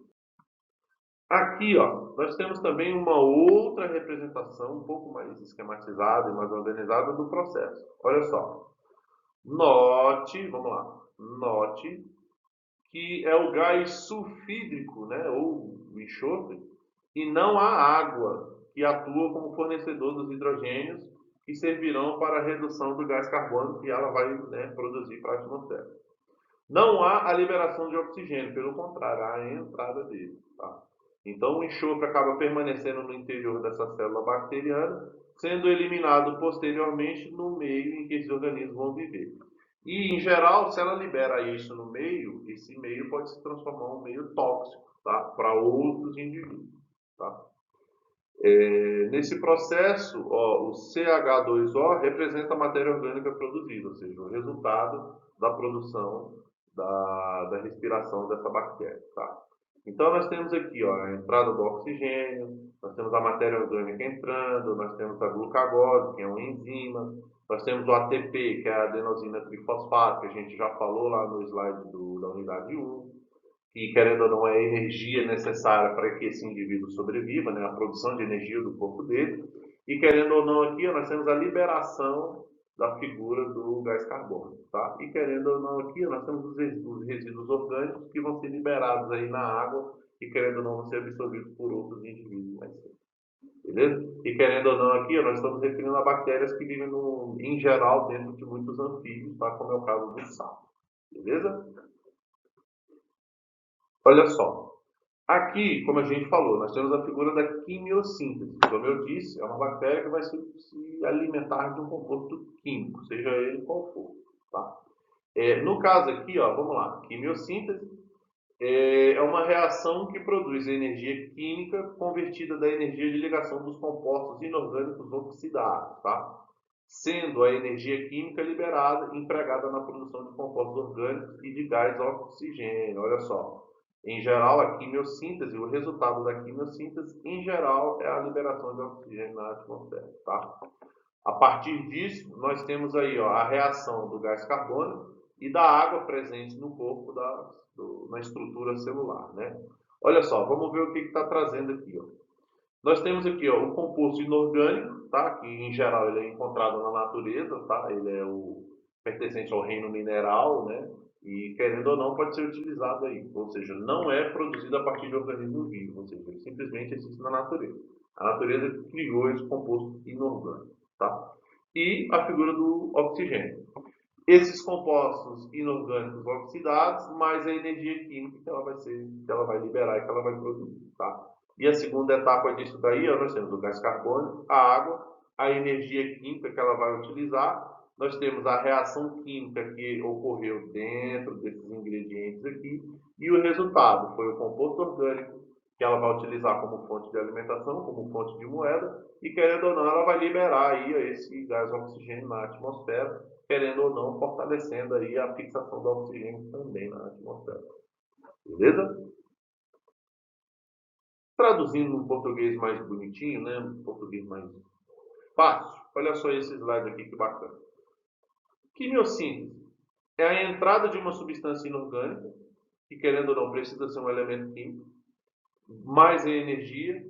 Aqui, ó, nós temos também uma outra representação um pouco mais esquematizada e mais organizada do processo. Olha só. Note, vamos lá. Note que é o gás sulfídrico, né, ou o enxofre, e não a água que atua como fornecedor dos hidrogênios que servirão para a redução do gás carbônico que ela vai, né, produzir para a atmosfera. Não há a liberação de oxigênio, pelo contrário, há a entrada dele. Tá? Então, o enxofre acaba permanecendo no interior dessa célula bacteriana, sendo eliminado posteriormente no meio em que esses organismos vão viver. E, em geral, se ela libera isso no meio, esse meio pode se transformar em um meio tóxico, tá? Para outros indivíduos. Tá? Nesse processo, ó, o CH2O representa a matéria orgânica produzida, ou seja, o resultado da produção da respiração dessa bactéria. Tá? Então, nós temos aqui ó, a entrada do oxigênio, nós temos a matéria orgânica entrando, nós temos a glucagose, que é uma enzima, nós temos o ATP, que é a adenosina trifosfato, que a gente já falou lá no slide da unidade 1, que, querendo ou não, é a energia necessária para que esse indivíduo sobreviva, né, a produção de energia do corpo dele. E, querendo ou não, aqui ó, nós temos a liberação da figura do gás carbônico. Tá? E, querendo ou não, aqui ó, nós temos os resíduos orgânicos que vão ser liberados aí na água e, querendo ou não, vão ser absorvidos por outros indivíduos mais cedo. Beleza? E, querendo ou não, aqui ó, nós estamos referindo a bactérias que vivem, em geral, dentro de muitos anfíbios, tá? Como é o caso do sapo. Beleza? Olha só. Aqui, como a gente falou, nós temos a figura da quimiossíntese. Como eu disse, é uma bactéria que vai se alimentar de um composto químico, seja ele qual for. Tá? No caso aqui, ó, vamos lá, quimiossíntese é uma reação que produz energia química convertida da energia de ligação dos compostos inorgânicos oxidados, tá? Sendo a energia química liberada empregada na produção de compostos orgânicos e de gás oxigênio. Olha só. Em geral, a quimiossíntese, o resultado da quimiossíntese, em geral, é a liberação de oxigênio na atmosfera. Tá? A partir disso, nós temos aí ó, a reação do gás carbônico e da água presente no corpo, na estrutura celular. Né? Olha só, vamos ver o que está trazendo aqui. Ó. Nós temos aqui ó, o composto inorgânico, tá? Que em geral ele é encontrado na natureza, tá? Ele é o pertencente ao reino mineral, né? E querendo ou não pode ser utilizado aí, ou seja, não é produzido a partir de organismo vivo, ou seja, ele simplesmente existe na natureza. A natureza criou esse composto inorgânico, tá? E a figura do oxigênio. Esses compostos inorgânicos oxidados, mais a energia química que ela vai liberar e que ela vai produzir, tá? E a segunda etapa disso daí, ó, nós temos o gás carbônico, a água, a energia química que ela vai utilizar, nós temos a reação química que ocorreu dentro desses ingredientes aqui, e o resultado foi o composto orgânico que ela vai utilizar como fonte de alimentação, como fonte de moeda, e querendo ou não, ela vai liberar aí esse gás oxigênio na atmosfera, querendo ou não, fortalecendo aí a fixação do oxigênio também na atmosfera. Beleza? Traduzindo um português mais bonitinho, né? Um português mais fácil. Olha só esse slide aqui que bacana. Quimiossíntese é a entrada de uma substância inorgânica, que querendo ou não precisa ser um elemento químico, mais a energia.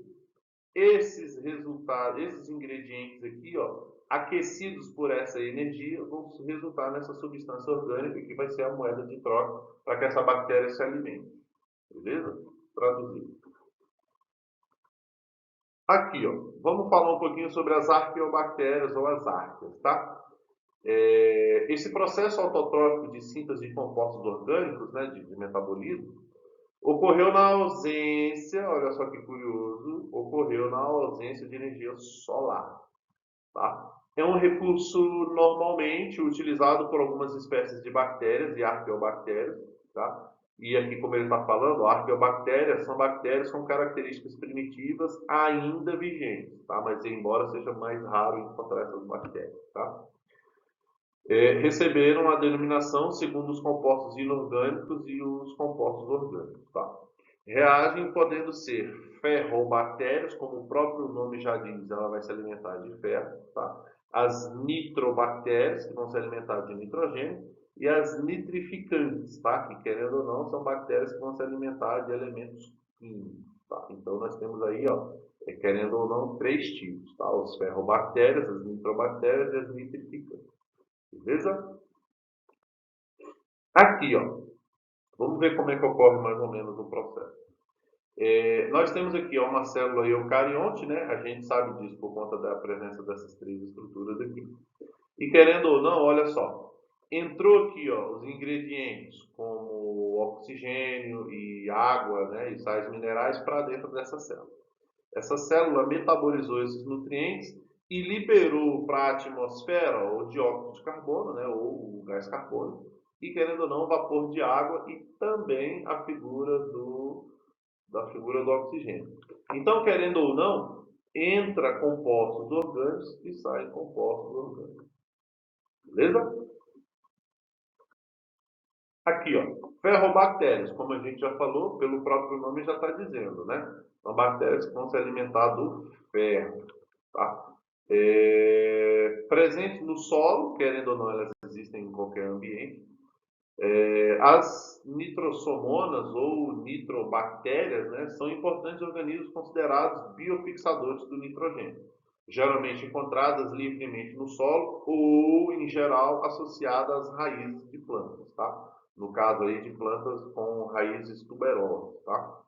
Esses resultados, esses ingredientes aqui, ó, aquecidos por essa energia, vão resultar nessa substância orgânica que vai ser a moeda de troca para que essa bactéria se alimente. Beleza? Traduzido. Aqui, ó, vamos falar um pouquinho sobre as arqueobactérias ou as arqueas, tá? Esse processo autotrófico de síntese de compostos orgânicos, né, de metabolismo, ocorreu na ausência, olha só que curioso, ocorreu na ausência de energia solar. Tá? É um recurso normalmente utilizado por algumas espécies de bactérias e arqueobactérias. Tá? E aqui, como ele está falando, arqueobactérias são bactérias com características primitivas ainda vigentes, tá? Mas embora seja mais raro encontrar essas bactérias. Tá? Receberam a denominação segundo os compostos inorgânicos e os compostos orgânicos. Tá? Reagem podendo ser ferrobactérias, como o próprio nome já diz, ela vai se alimentar de ferro. Tá? As nitrobactérias, que vão se alimentar de nitrogênio, e as nitrificantes, tá? Que querendo ou não, são bactérias que vão se alimentar de elementos químicos. Tá? Então nós temos aí, ó, querendo ou não, três tipos, tá? Os ferrobactérias, as nitrobactérias e as nitrificantes. Beleza? Aqui, ó. Vamos ver como é que ocorre mais ou menos o processo. Nós temos aqui ó, uma célula eucarionte, né? A gente sabe disso por conta da presença dessas três estruturas aqui. E querendo ou não, olha só, entrou aqui ó, os ingredientes como oxigênio e água, né, e sais minerais para dentro dessa célula. Essa célula metabolizou esses nutrientes e liberou para a atmosfera o dióxido de carbono, né, ou o gás carbônico, e querendo ou não, o vapor de água e também da figura do oxigênio. Então, querendo ou não, entra compostos orgânicos e sai compostos orgânicos. Beleza? Aqui, ó, ferrobactérias, como a gente já falou, pelo próprio nome já está dizendo, né? São bactérias que vão se alimentar do ferro, tá? Presentes no solo, querendo ou não, elas existem em qualquer ambiente. As nitrossomonas ou nitrobactérias, né, são importantes organismos considerados biofixadores do nitrogênio, geralmente encontradas livremente no solo ou, em geral, associadas às raízes de plantas, tá? No caso aí de plantas com raízes tuberosas, tá?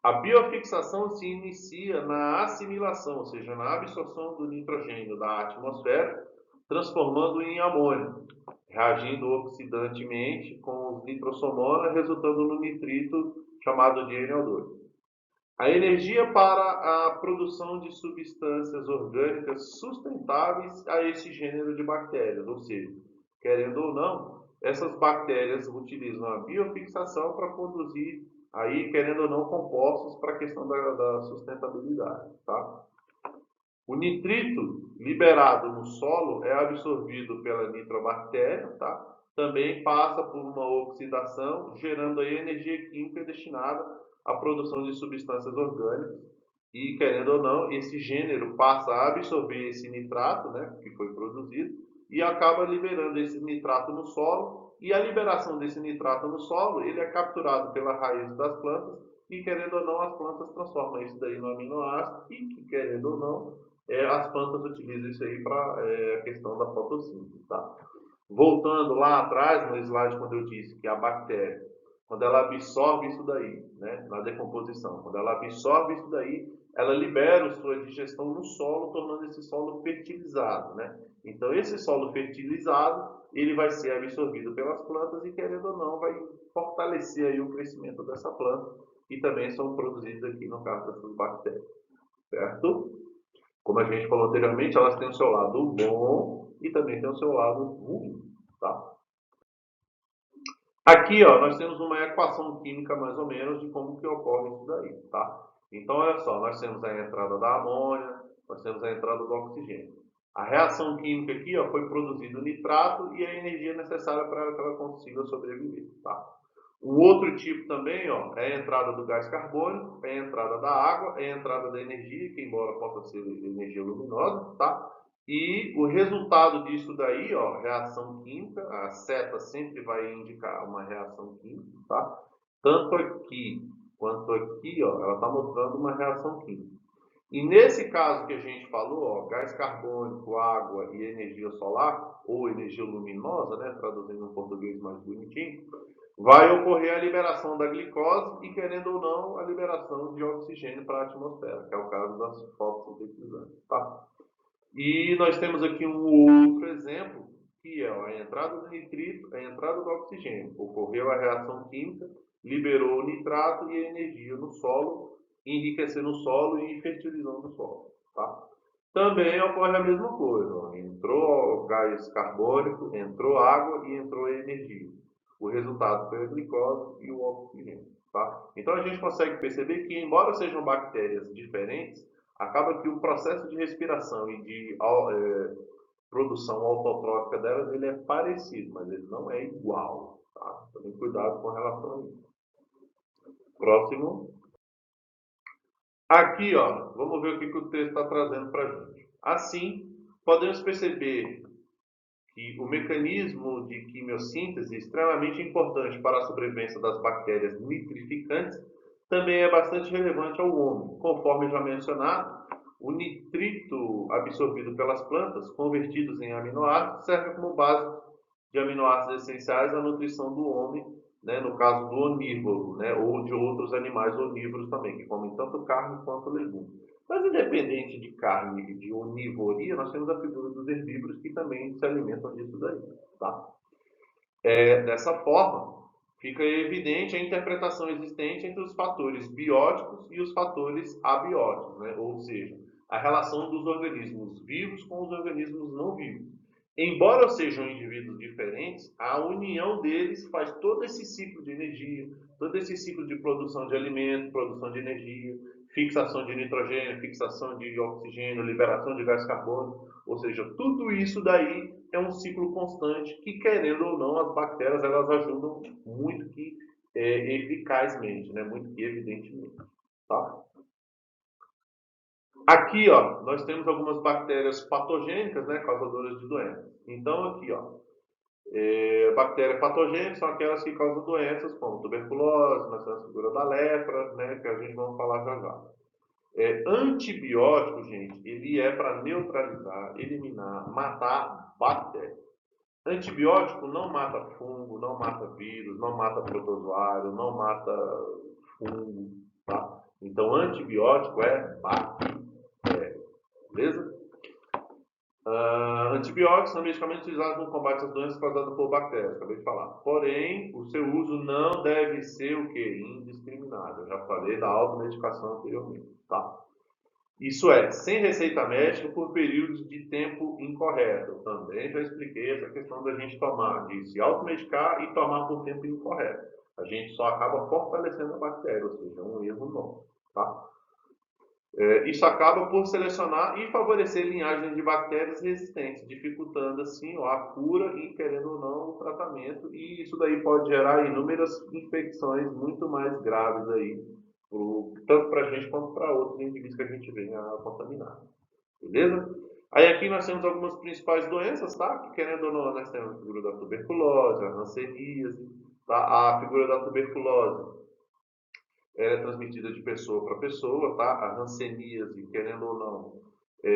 A biofixação se inicia na assimilação, ou seja, na absorção do nitrogênio da atmosfera, transformando em amônio, reagindo oxidantemente com os nitrossomonas, resultando no nitrito chamado de NO2. A energia para a produção de substâncias orgânicas sustentáveis a esse gênero de bactérias, ou seja, querendo ou não, essas bactérias utilizam a biofixação para produzir, aí, querendo ou não, compostos para a questão da sustentabilidade. Tá? O nitrito liberado no solo é absorvido pela nitrobactéria, tá? Também passa por uma oxidação, gerando aí energia química destinada à produção de substâncias orgânicas. E, querendo ou não, esse gênero passa a absorver esse nitrato, né, que foi produzido, e acaba liberando esse nitrato no solo. E a liberação desse nitrato no solo, ele é capturado pela raiz das plantas, e, querendo ou não, as plantas transformam isso daí no aminoácido, e que, querendo ou não, as plantas utilizam isso aí para a questão da fotossíntese, tá? Voltando lá atrás, no slide, quando eu disse que a bactéria, quando ela absorve isso daí, né, na decomposição, quando ela absorve isso daí, ela libera sua digestão no solo, tornando esse solo fertilizado, né? Então, esse solo fertilizado, ele vai ser absorvido pelas plantas e, querendo ou não, vai fortalecer aí o crescimento dessa planta, e também são produzidos aqui no caso dessas bactérias, certo? Como a gente falou anteriormente, elas têm o seu lado bom e também tem o seu lado ruim, tá? Aqui, ó, nós temos uma equação química mais ou menos de como que ocorre isso daí, tá? Então, olha só, nós temos a entrada da amônia, nós temos a entrada do oxigênio. A reação química aqui, ó, foi produzido o nitrato e a energia necessária para que ela consiga sobreviver, tá? O outro tipo também, ó, é a entrada do gás carbônico, é a entrada da água, é a entrada da energia, que embora possa ser energia luminosa, tá? E o resultado disso daí, ó, reação química, a seta sempre vai indicar uma reação química, tá? Tanto aqui quanto aqui, ó, ela está mostrando uma reação química. E nesse caso que a gente falou, ó, gás carbônico, água e energia solar, ou energia luminosa, né, traduzindo em português mais bonitinho, vai ocorrer a liberação da glicose e, querendo ou não, a liberação de oxigênio para a atmosfera, que é o caso das fotossintetizantes, tá? E nós temos aqui um outro exemplo, que é a entrada do nitrito, a entrada do oxigênio. Ocorreu a reação química, liberou o nitrato e a energia no solo, enriquecendo o solo e fertilizando o solo, tá? Também ocorre a mesma coisa, ó. Entrou gás carbônico, entrou água e entrou energia. O resultado foi a glicose e o oxigênio, tá? Então a gente consegue perceber que, embora sejam bactérias diferentes, acaba que o processo de respiração e de produção autotrófica delas, ele é parecido, mas ele não é igual, tá? Então, cuidado com relação a isso. Próximo. Aqui, ó, vamos ver o que o texto está trazendo para a gente. Assim, podemos perceber que o mecanismo de quimiossíntese, extremamente importante para a sobrevivência das bactérias nitrificantes, também é bastante relevante ao homem. Conforme já mencionado, o nitrito absorvido pelas plantas, convertidos em aminoácidos, serve como base de aminoácidos essenciais à nutrição do homem né, no caso do onívoro, né, ou de outros animais onívoros também, que comem tanto carne quanto legumes. Mas independente de carne e de onivoria, nós temos a figura dos herbívoros que também se alimentam disso daí. Tá? Dessa forma, fica evidente a interpretação existente entre os fatores bióticos e os fatores abióticos, né? Ou seja, a relação dos organismos vivos com os organismos não vivos. Embora sejam indivíduos diferentes, a união deles faz todo esse ciclo de energia, todo esse ciclo de produção de alimento, produção de energia, fixação de nitrogênio, fixação de oxigênio, liberação de gás carbônico, ou seja, tudo isso daí é um ciclo constante que, querendo ou não, as bactérias elas ajudam muito que eficazmente, né? Muito que evidentemente. Tá? Aqui, ó, nós temos algumas bactérias patogênicas, né, causadoras de doenças. Então, aqui, ó, bactérias patogênicas são aquelas que causam doenças como tuberculose, nós temos a figura da lepra, né, que a gente vai falar já já. Antibiótico, gente, ele é para neutralizar, eliminar, matar bactérias. Antibiótico não mata fungo, não mata vírus, não mata protozoário, não mata fungo, tá? Então, antibiótico é bactéria, beleza? Antibióticos são medicamentos utilizados no combate às doenças causadas por bactérias, acabei de falar. Porém, o seu uso não deve ser o quê? Indiscriminado. Eu já falei da automedicação anteriormente, tá? Isso é, sem receita médica por períodos de tempo incorreto. Eu também já expliquei essa questão da gente tomar, de se automedicar e tomar por tempo incorreto. A gente só acaba fortalecendo a bactéria, ou seja, é um erro nosso, tá? Isso acaba por selecionar e favorecer linhagens de bactérias resistentes, dificultando assim a cura e, querendo ou não, o tratamento. E isso daí pode gerar inúmeras infecções muito mais graves aí, tanto para a gente quanto para outros indivíduos que a gente venha a contaminar. Beleza? Aí aqui nós temos algumas principais doenças, tá? Que, querendo ou não, nós temos a figura da tuberculose, a hanseníase, tá? A figura da tuberculose é transmitida de pessoa para pessoa, tá? A hanseníase, querendo ou não,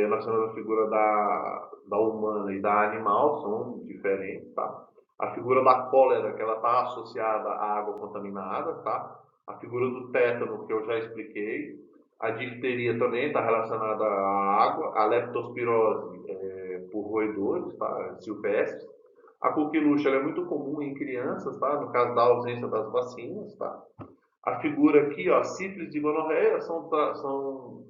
nós temos a figura da humana e da animal, são diferentes, tá? A figura da cólera, que ela está associada à água contaminada, tá? A figura do tétano, que eu já expliquei. A difteria também está relacionada à água. A leptospirose por roedores, tá? Silvestres. A coqueluche é muito comum em crianças, tá? No caso da ausência das vacinas, tá? A figura aqui, ó, sífilis e gonorreia são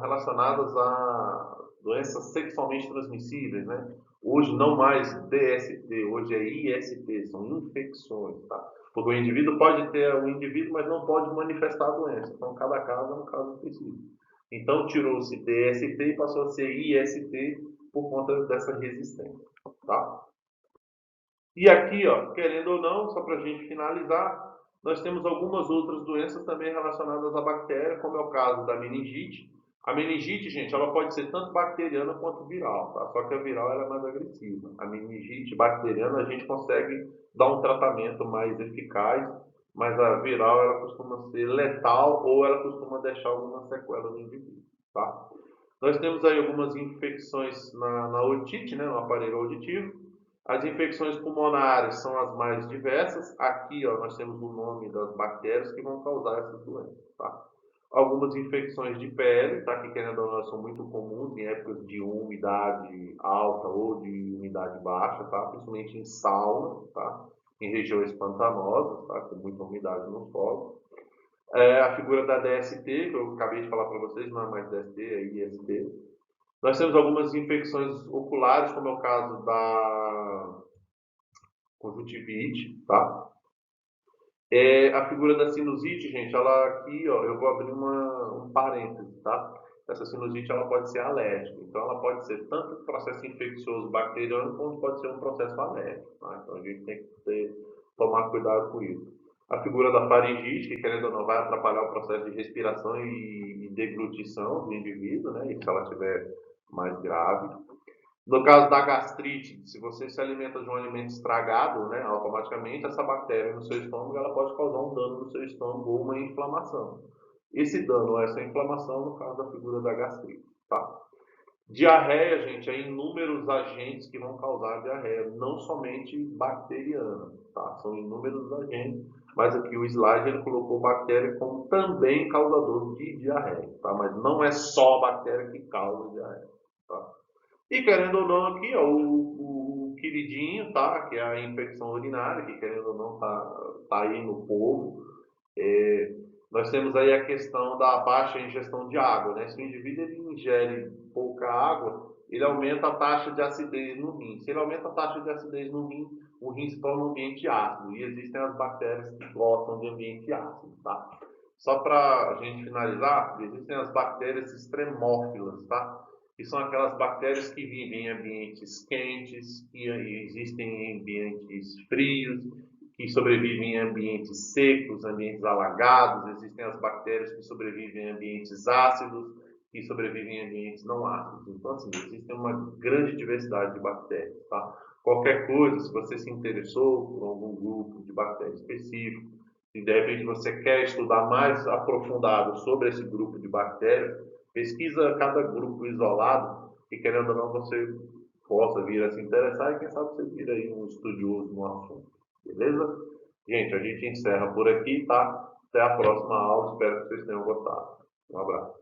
relacionadas a doenças sexualmente transmissíveis, né? Hoje não mais DST, hoje é IST, são infecções, tá? Porque o indivíduo pode ter o indivíduo, mas não pode manifestar a doença. Então, cada caso é um caso específico. Então, tirou-se DST e passou a ser IST por conta dessa resistência, tá? E aqui, ó, querendo ou não, só para a gente finalizar, nós temos algumas outras doenças também relacionadas à bactéria, como é o caso da meningite. A meningite, gente, ela pode ser tanto bacteriana quanto viral, tá? Só que a viral ela é mais agressiva. A meningite bacteriana a gente consegue dar um tratamento mais eficaz, mas a viral ela costuma ser letal ou ela costuma deixar alguma sequela no indivíduo, tá? Nós temos aí algumas infecções na otite, né, no aparelho auditivo. As infecções pulmonares são as mais diversas. Aqui, ó, nós temos o nome das bactérias que vão causar essas doenças, tá? Algumas infecções de pele, tá? Que, querendo ou não, são muito comuns em épocas de umidade alta ou de umidade baixa, tá? Principalmente em sauna, tá? Em regiões pantanosas, tá? Com muita umidade no solo. A figura da DST, que eu acabei de falar para vocês, não é mais DST, é IST. Nós temos algumas infecções oculares, como é o caso da conjuntivite, tá? A figura da sinusite, gente, ela aqui, ó, eu vou abrir um parêntese, tá? Essa sinusite, ela pode ser alérgica. Então, ela pode ser tanto um processo infeccioso bacteriano, quanto pode ser um processo alérgico, tá? Então, a gente tem que tomar cuidado com isso. A figura da faringite, que, querendo ou não, vai atrapalhar o processo de respiração e deglutição do indivíduo, né? E se ela estiver mais grave. No caso da gastrite, se você se alimenta de um alimento estragado, né, automaticamente essa bactéria no seu estômago ela pode causar um dano no seu estômago ou uma inflamação. Esse dano ou essa inflamação, no caso da figura da gastrite, tá? Diarreia, gente, é inúmeros agentes que vão causar diarreia, não somente bacteriana, tá? São inúmeros agentes, mas aqui o slide ele colocou bactéria como também causador de diarreia, tá? Mas não é só a bactéria que causa diarreia, tá? E querendo ou não aqui, ó, o queridinho, tá? Que é a infecção urinária, que querendo ou não tá aí no povo. Nós temos aí a questão da baixa ingestão de água, né? Se o indivíduo ele ingere pouca água, ele aumenta a taxa de acidez no rim. Se ele aumenta a taxa de acidez no rim, o rim se torna um ambiente ácido. E existem as bactérias que gostam de ambiente ácido, tá? Só para a gente finalizar, existem as bactérias extremófilas, tá? Que são aquelas bactérias que vivem em ambientes quentes, que existem em ambientes frios, que sobrevivem em ambientes secos, ambientes alagados, existem as bactérias que sobrevivem em ambientes ácidos, que sobrevivem em ambientes não ácidos. Então, assim, existe uma grande diversidade de bactérias, tá? Qualquer coisa, se você se interessou por algum grupo de bactérias específico, se de repente você quer estudar mais aprofundado sobre esse grupo de bactérias, pesquisa cada grupo isolado e, querendo ou não, você possa vir a se interessar e quem sabe você vira aí um estudioso no assunto. Beleza? Gente, a gente encerra por aqui, tá? Até a próxima aula. Espero que vocês tenham gostado. Um abraço.